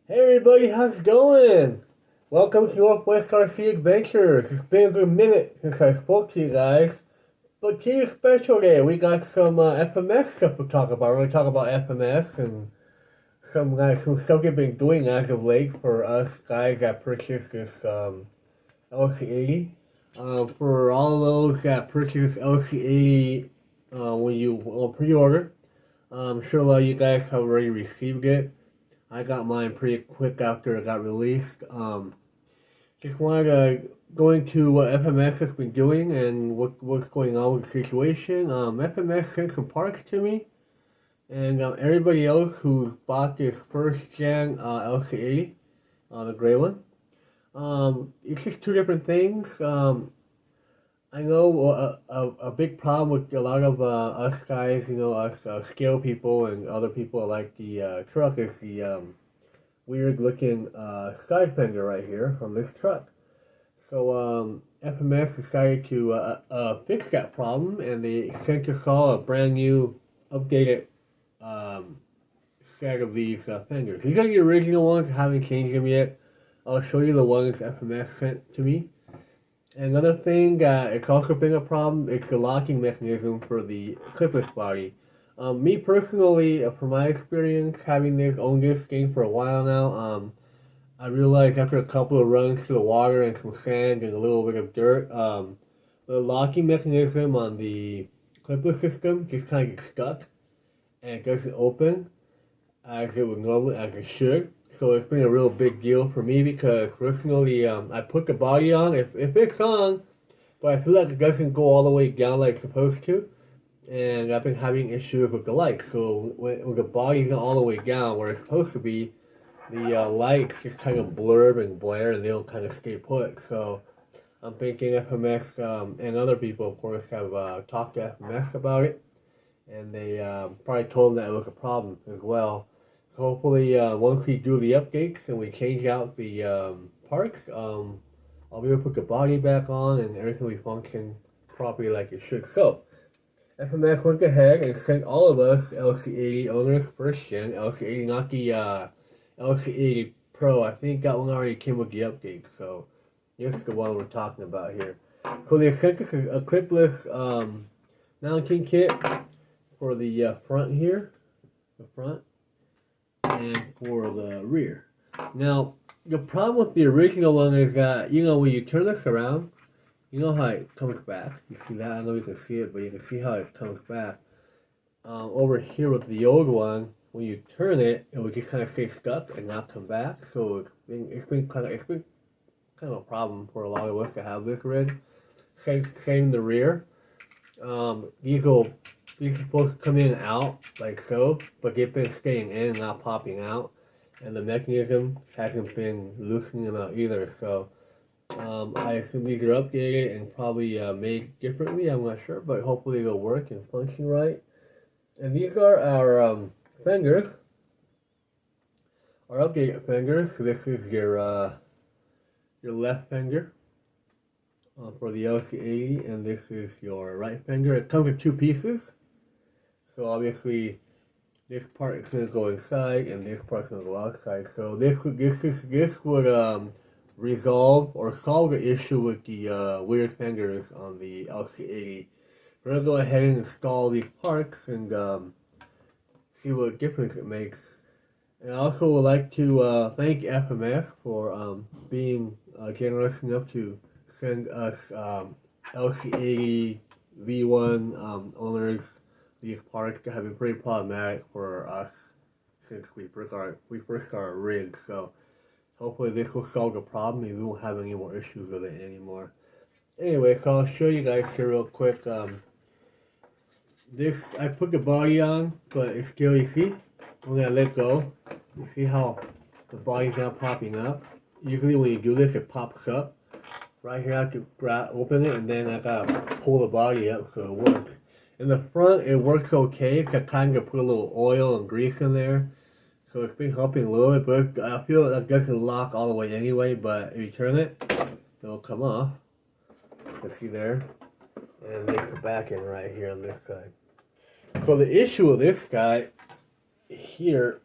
Hey everybody, how's it going? Welcome to Northwest RC Adventures. It's been a good minute since I spoke to you guys, but today's special day. We got some FMS stuff to talk about. We're going to talk about FMS and some stuff we've been doing as of late for us guys that purchased this LC80. For all those that purchased LC80 when you pre-order, I'm sure a lot of you guys have already received it. I got mine pretty quick after it got released. Just wanted to go into what FMS has been doing and what's going on with the situation. FMS sent some parts to me, and everybody else who bought this first gen LC80, the gray one. It's just two different things. I know a big problem with a lot of us guys, us scale people and other people like the truck is the weird looking side fender right here on this truck. So FMS decided to fix that problem, and they sent us all a brand new updated set of these fenders. These are the original ones. I haven't changed them yet. I'll show you the ones FMS sent to me. Another thing it's also been a problem, it's the locking mechanism for the clipless body. Me personally, from my experience, having owned this thing for a while now, I realized after a couple of runs through the water and some sand and a little bit of dirt, the locking mechanism on the clipless system just kind of gets stuck and it doesn't open as it would normally, as it should. So it's been a real big deal for me because personally, I put the body on, if it's on, but I feel like it doesn't go all the way down like it's supposed to, and I've been having issues with the lights. So when the body's not all the way down where it's supposed to be, the lights just kind of blurb and blare and they don't kind of stay put. So I'm thinking FMS and other people, of course, have talked to FMS about it, and they probably told them that it was a problem as well. Hopefully, once we do the updates and we change out the parts, I'll be able to put the body back on and everything will function properly like it should. So, FMS went ahead and sent all of us LC80 owners first gen, LC80, not the LC80 Pro. I think that one already came with the update, so this is the one we're talking about here. So they sent us a clipless mounting kit for the front here, the front, and for the rear. Now, the problem with the original one is that, when you turn this around, you know how it comes back. You see that? I don't know if you can see it, but you can see how it comes back. Over here with the old one, when you turn it, it will just kind of stay stuck and not come back. So it's been kind of a problem for a lot of us to have this rig. Same in the rear. These are supposed to come in and out like so, but they've been staying in and not popping out, and the mechanism hasn't been loosening them out either. So I assume these are updated and probably made differently. I'm not sure, but hopefully they'll work and function right. And these are our fenders, our updated fenders. So this is your left fender for the LC80, and this is your right fender. It comes with two pieces. So obviously, this part is going to go inside, and this part is going to go outside. So this would resolve or solve the issue with the weird fenders on the LC80. We're going to go ahead and install these parts and see what difference it makes. And I also would like to thank FMS for being generous enough to send us LC80 V1 owners these parts that have been pretty problematic for us since we first got our rig. So hopefully this will solve the problem and we won't have any more issues with it anymore. Anyway, so I'll show you guys here real quick. This, I put the body on, but it's still, you see, when I let go, you see how the body's not popping up. Usually when you do this, it pops up. Right here I have to open it, and then I gotta pull the body up so it works. In the front, it works okay, because I kind of put a little oil and grease in there. So it's been helping a little bit, but I feel like it doesn't lock all the way anyway, but if you turn it, it'll come off. You see there? And there's the back end right here on this side. So the issue with this guy here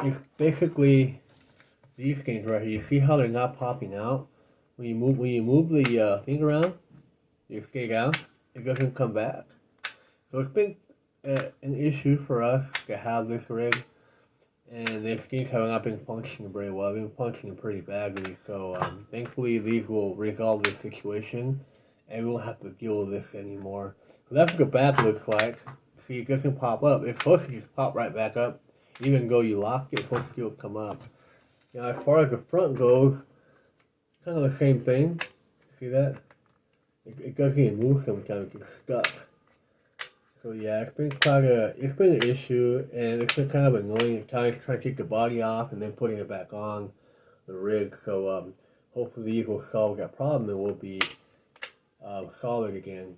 is basically these things right here, you see how they're not popping out? When you move the thing around, you stay down, it doesn't come back. So it's been an issue for us to have this rig, and these things have not been functioning very well. They've been functioning pretty badly, so thankfully these will resolve this situation, and we won't have to deal with this anymore. So that's what the back looks like. See, it doesn't pop up. It's supposed to just pop right back up. Even though you lock it, it's supposed to still come up. Now, as far as the front goes, kind of the same thing. See that? It doesn't even move sometimes. It gets stuck. So yeah, it's been an issue, and it's been kind of annoying at times trying to take the body off and then putting it back on the rig. So hopefully these will solve that problem and we'll be solid again.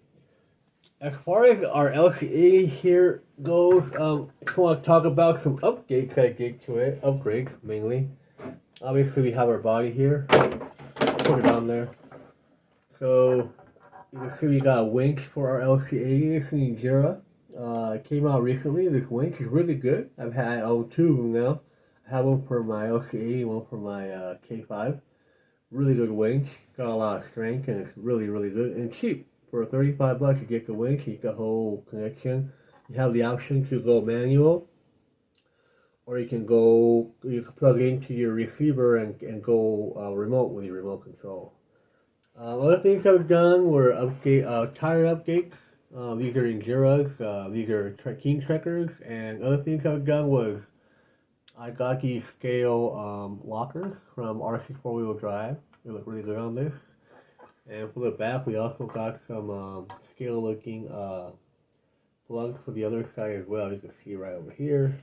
As far as our LC80 here goes, I just want to talk about some updates I did to it. Upgrades, mainly. Obviously, we have our body here. Put it on there. So, you can see we got a winch for our LC80. This is an Jira. It came out recently. This winch is really good. I've had two of them now. I have one for my LC80, one for my K5. Really good winch. Got a lot of strength, and it's really, really good and cheap. For $35 you get the winch, you get the whole connection. You have the option to go manual, or you can plug it into your receiver and go remote with your remote control. Other things I've done were tire updates. These are in Jiras, these are key trackers, and other things I've done was I got these scale lockers from RC 4-wheel drive. They look really good on this. And for the back, we also got some scale looking plugs for the other side as well. You can see right over here.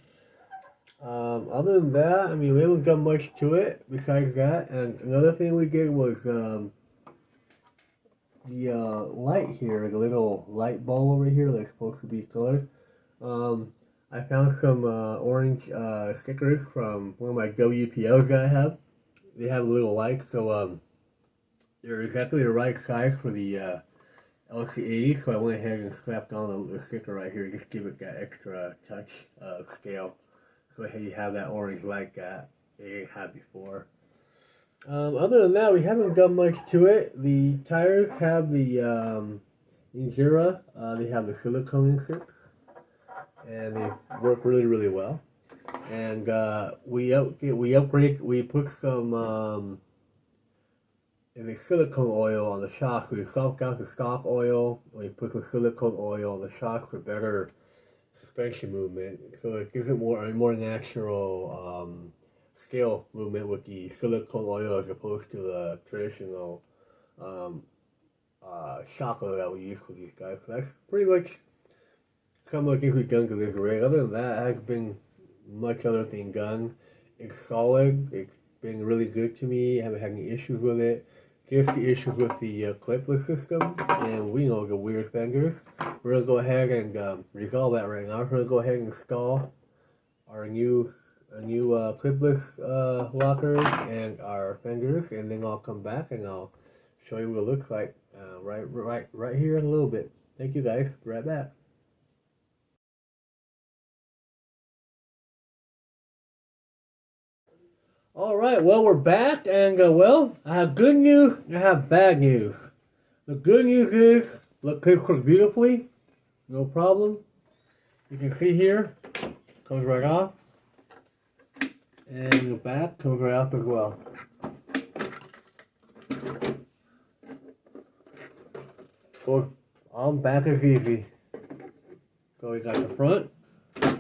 Other than that, I mean, we haven't done much to it besides that. And another thing we did was the light here, the little light bulb over here that's supposed to be colored. I found some orange stickers from one of my WPLs that I have. They have a little light, so they're exactly the right size for the LC80, so I went ahead and slapped on the sticker right here, just give it that extra touch of scale. So you have that orange light that you didn't have before. Other than that, we haven't done much to it. The tires have the Injera, they have the silicone inserts, and they work really, really well. And we put some a silicone oil on the shocks. We swapped out the stock oil. We put some silicone oil on the shocks for better suspension movement. So it gives it a more natural scale movement with the silicone oil as opposed to the traditional shock oil that we use for these guys. So that's pretty much some of the things we've done to this rig. Other than that, there hasn't been much other thing done. It's solid. It's been really good to me. I haven't had any issues with it. Just the issues with the clipless system, and we know the weird fenders. We're going to go ahead and resolve that right now. We're going to go ahead and install our new clipless lockers and our fenders, and then I'll come back and I'll show you what it looks like right here in a little bit. Thank you guys. Be right back. Alright, well, we're back, and well, I have good news and I have bad news. The good news is, look, it works beautifully, no problem. You can see here, comes right off, and the back comes right off as well. So, on back is easy. So you got the front, and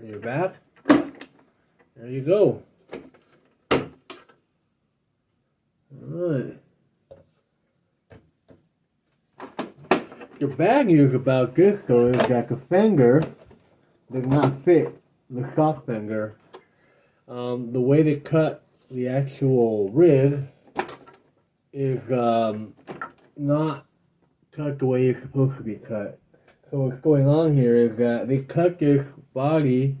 your back, there you go. Alright. The bad news about this though is that the fender did not fit the stock fender. The way they cut the actual rig is not cut the way it's supposed to be cut. So what's going on here is that they cut this body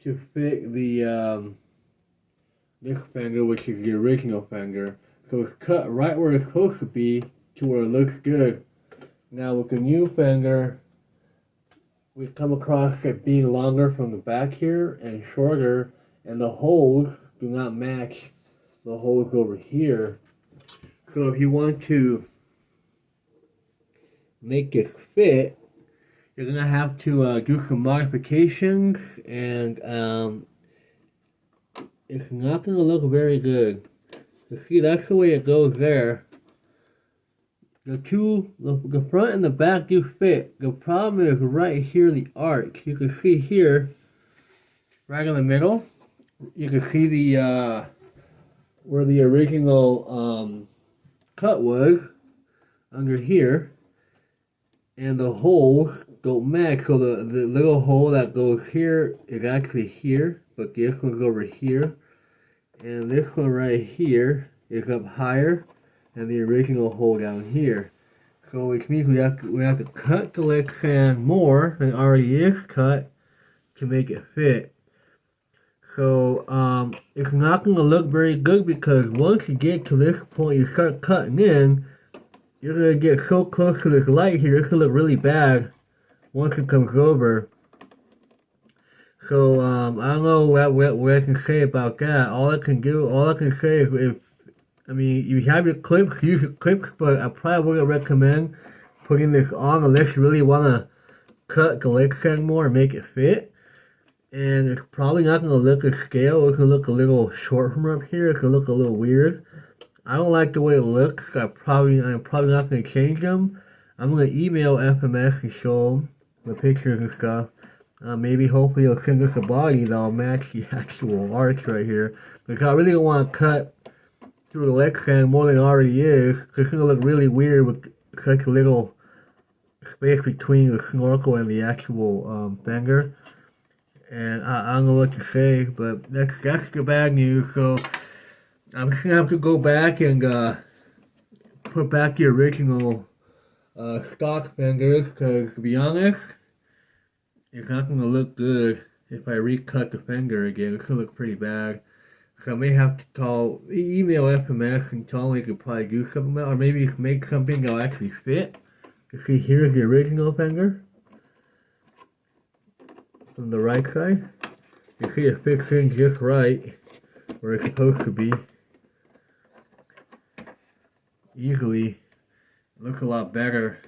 to fit the this fender, which is the original fender. So it's cut right where it's supposed to be to where it looks good. Now with the new fender, we come across it being longer from the back here and shorter, and the holes do not match the holes over here. So if you want to make it fit, you're gonna have to do some modifications, and it's not gonna look very good. You see, that's the way it goes there. The front and the back do fit. The problem is right here, the arch. You can see here, right in the middle, you can see the where the original cut was under here, and the holes don't match. So the little hole that goes here is actually here, but this one's over here, and this one right here is up higher, and the original hole down here. So which means we have to cut the leg sand more than already is cut to make it fit. So it's not going to look very good, because once you get to this point, you start cutting in, you're going to get so close to this light here, it's going to look really bad once it comes over. So I don't know what I can say about that. All I can say is I mean, you have your clips, use your clips, but I probably wouldn't recommend putting this on unless you really want to cut the leg sand more and make it fit. And it's probably not going to look at scale. It's going to look a little short from up here. It's going to look a little weird. I don't like the way it looks. I'm probably not going to change them. I'm going to email FMS and show them the pictures and stuff. Maybe hopefully they'll send us a body that'll match the actual arch right here. Because I really don't want to cut through the leg sand more than it already is. It's going to look really weird with such a little space between the snorkel and the actual finger. And I don't know what to say, but that's the bad news. So I'm just going to have to go back and put back the original stock fingers, because to be honest, it's not going to look good if I recut the finger again. It's going to look pretty bad. So I may have to email FMS and tell them they could probably do something, or maybe make something that'll actually fit. You see, here's the original finger from the right side. You see it fits in just right where it's supposed to be. Easily. It looks a lot better.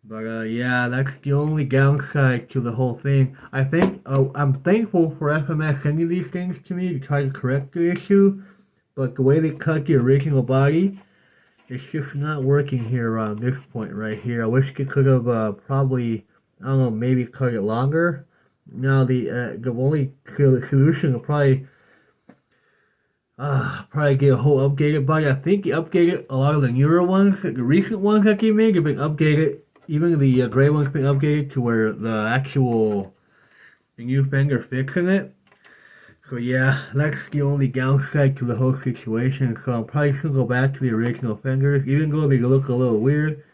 But yeah, that's the only downside to the whole thing. I think I'm thankful for FMS sending these things to me to try to correct the issue, but the way they cut the original body, it's just not working here around this point right here. I wish they could have probably, I don't know, maybe cut it longer. Now the only solution will probably get a whole updated body. I think they updated a lot of the newer ones, the recent ones that they made have been updated. Even the gray one's been updated to where the new finger fits in it. So yeah, that's the only downside to the whole situation. So I'm probably just going to go back to the original fingers. Even though they look a little weird,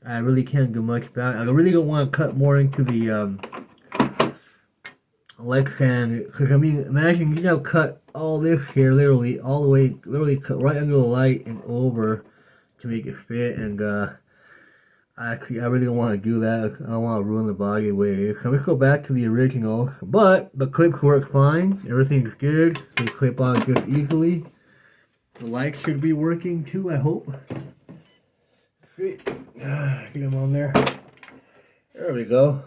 I really can't do much about it. I really don't want to cut more into the leg sand. Because I mean, imagine you gotta cut all this here, literally, all the way, literally cut right under the light and over to make it fit. And actually, I really don't want to do that. I don't want to ruin the body the way it is. So let's go back to the originals. But the clips work fine. Everything's good. They clip on just easily. The light should be working too, I hope. Let's see. Get them on there. There we go.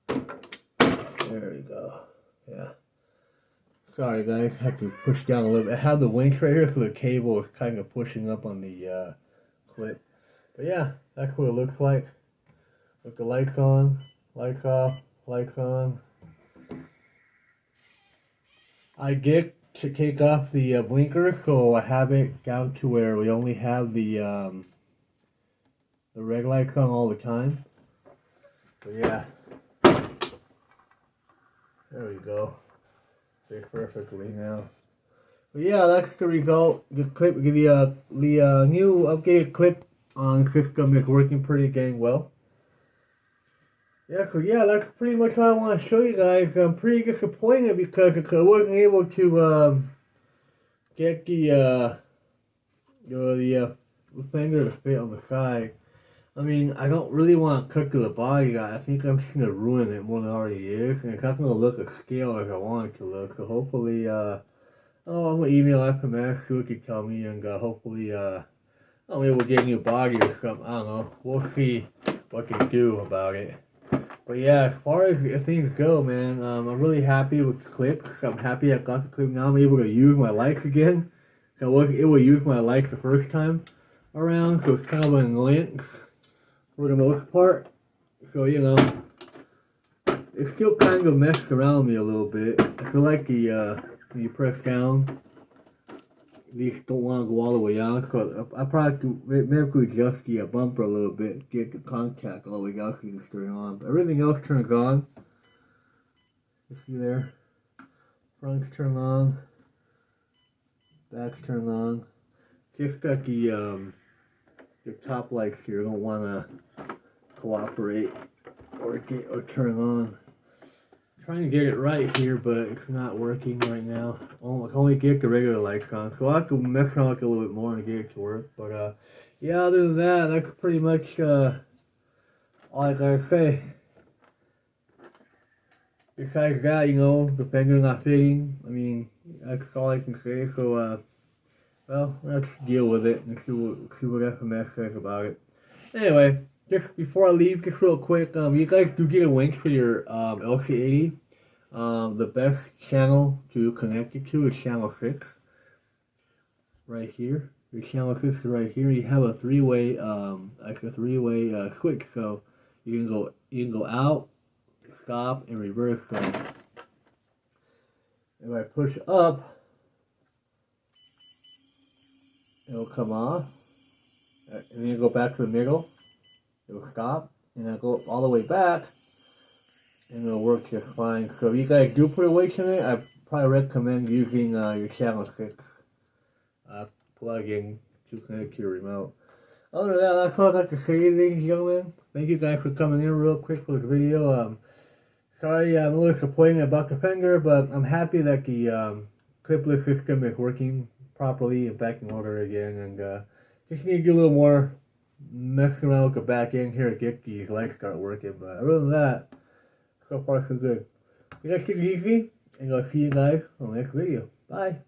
There we go. Yeah. Sorry guys, I had to push down a little bit. I have the winch right here, so the cable is kind of pushing up on the clip. But yeah, that's what it looks like. With the lights on, lights off, lights on. I get to take off the blinker, so I have it down to where we only have the red lights on all the time. But yeah. There we go. Fits perfectly now. But yeah, that's the result. The clip, the new updated clip on the system is working pretty dang well. Yeah, so yeah, that's pretty much all I want to show you guys. I'm pretty disappointed because I wasn't able to get the finger to fit on the side. I mean, I don't really want to cut to the body. I think I'm just going to ruin it more than it already is. And it's not going to look as scale as I want it to look. So hopefully, Oh, I'm gonna email FMS, see what they tell me, and hopefully, maybe we'll get a new body or something. I don't know. We'll see what they do about it. But yeah, as far as things go, man, I'm really happy with clips. I'm happy I got the clip now. I'm able to use my lights again. I wasn't able to use my lights the first time around, so it's kind of an annoyance for the most part. So, you know, it still kind of messed around me a little bit. I feel like when you press down, these don't want to go all the way on, so I probably could maybe adjust the bumper a little bit, get the contact all the way down so you can turn it on. But everything else turns on. You see there? Front's turned on. Back's turned on. Just that the top lights here don't want to cooperate or turn on. Trying to get it right here, but it's not working right now. I can only get the regular lights on, so I'll have to mess around like a little bit more and get it to work. But yeah, other than that, that's pretty much all I gotta say. Besides that, you know, the fender's not fitting. I mean, that's all I can say. So well, let's deal with it and see what FMS says about it. Anyway. Just before I leave, just real quick, you guys do get a link for your LC80. The best channel to connect it to is channel 6. Right here. Your channel 6 is right here. You have a three-way switch, so you can go out, stop, and reverse. So if I push up, it'll come off, and then you go back to the middle. It'll stop, and I'll go all the way back, and it'll work just fine. So if you guys do put a weight in it, I probably recommend using your channel 6 plug-in to connect to your remote. Other than that, that's all I'd like to say, ladies and gentlemen. Thank you guys for coming in real quick for the video. Sorry I'm a little disappointed about the fender, but I'm happy that the clipless system is working properly and back in order again, and just need to do a little more messing around with the back end here to get these lights start working. But other than that, so far so good. You guys take it easy, and I'll see you guys on the next video. Bye.